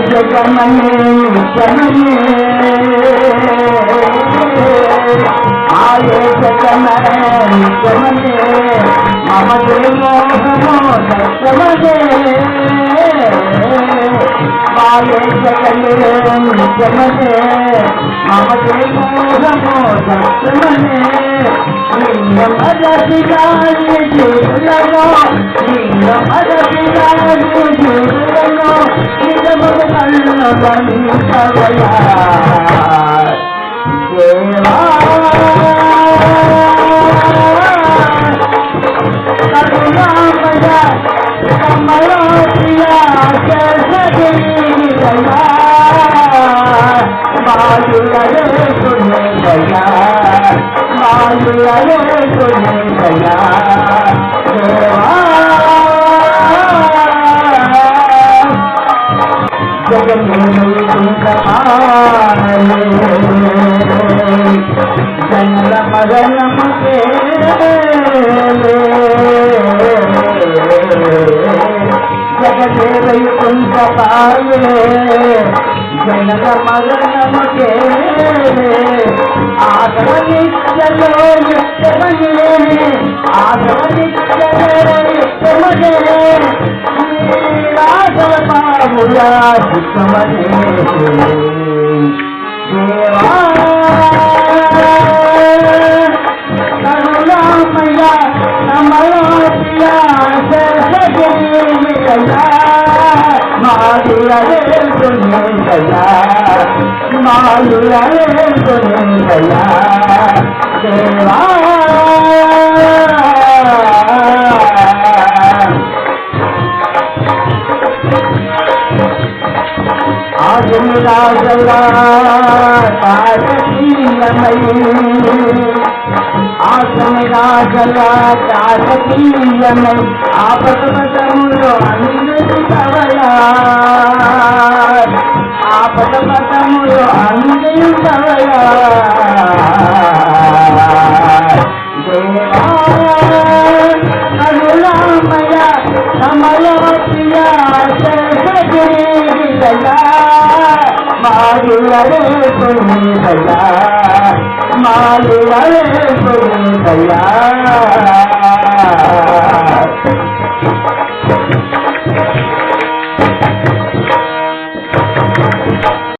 जगमने जमने आये जगमने जमने ममते मोहनो जमने आये जगमने जमने ममते मोहनो जमने मदसिगारी जीवनो मदसिगारी जीवनो करुणामया कमलोया मायुरे सुने गया मायुरे सुने गया जनल मगन मुझे जगदेव कुंज पाए जनल मगन मुझे आधव निश्चलो नित्य बने आधव निश्चलो नित्य बने राघव बाबुला सुख बने देवा करुणामया कमलोया सरस्वती मायुरे सुने गया मायुरे सुने गया देवा आज मेरा जला काशकीयमयी आज मेरा जला काशकीयमयी आपत पतमुलो अंगवया आपत पतमुलो अंगवया देवा करुणामया कमलोया मायुरे सुने गया मायुरे सुने गया